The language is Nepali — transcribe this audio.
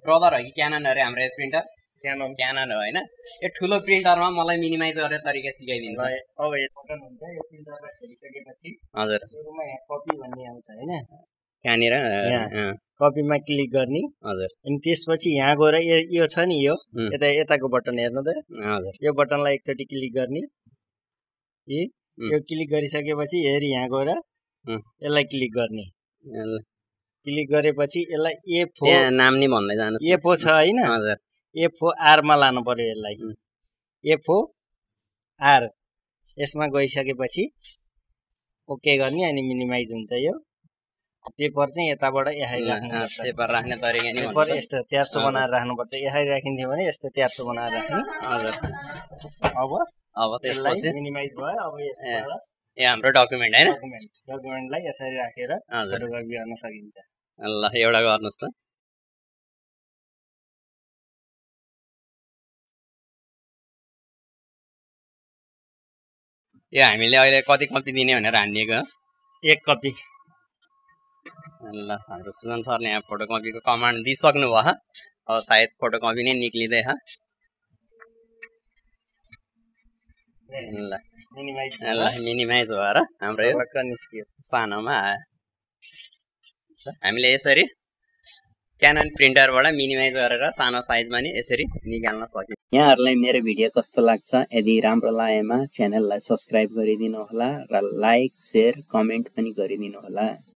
ब्रदर हो कि क्यानन अरे हाम्रो प्रिन्टर क्यानन हो हैन यो ठुलो प्रिन्टरमा मलाई मिनिमाइज गर्ने तरिका सिकाइदिनु ल अब यो बटन हुन्छ यो प्रिन्टरमा हेरिसकेपछि हजुर सुरुमा यहाँ कपी भन्ने आउँछ हैन कहाँनिर कपीमा क्लिक गर्ने हजुर अनि त्यसपछि यहाँ गएर यो छ नि यो यताको बटन हेर्नु त हजुर यो बटनलाई एकचोटि क्लिक गर्ने यो क्लिक गरिसकेपछि हेरि यहाँ गएर यसलाई क्लिक गर्ने क्लिक गरेपछि यसलाई ए4 नाम नि भन्दै जानुस् ए4 छ हैन हजुर ए4R मा लानु पर्यो यसलाई ए4R यसमा गइसकेपछि ओके गर्ने अनि मिनिमाइज हुन्छ यो पेपर चाहिँ यताबाट यहाँ राख्नुपर्छ पेपर राख्ने तरिका नि पेपर यस्तो 400 बनाएर राख्नुपर्छ यहाँ राखिन्थ्यो भने यस्तो 400 बनाएर राख्ने हजुर अब त्यसपछि मिनिमाइज भयो अब यसबाट यो हाम्रो डकुमेन्ट हैन डकुमेन्टलाई यसरी राखेर फोटोकपी गर्न सकिन्छ ल एउटा गर्नुस् त यो हामीले अहिले कति कपी दिने भनेर हान्दिएको 1 कपी ल हाम्रो सुजन सरले यहाँ फोटोकपीको कमान्ड दिइसक्नु भयो अब सायद फोटोकपी नै निक्लिँदैछ ल मिनिमाइज भएर हाम्रो यो निस्कियो सानोमा आयो हामीले यसरी क्यानन प्रिन्टरबाट मिनिमाइज गरेर सानो साइजमा नि यसरी निकाल्न सक्यौँ यहाँहरूलाई मेरो भिडियो कस्तो लाग्छ यदि राम्रो लागेमा च्यानललाई सब्स्क्राइब गरिदिनु होला र लाइक शेयर कमेन्ट पनि गरिदिनु होला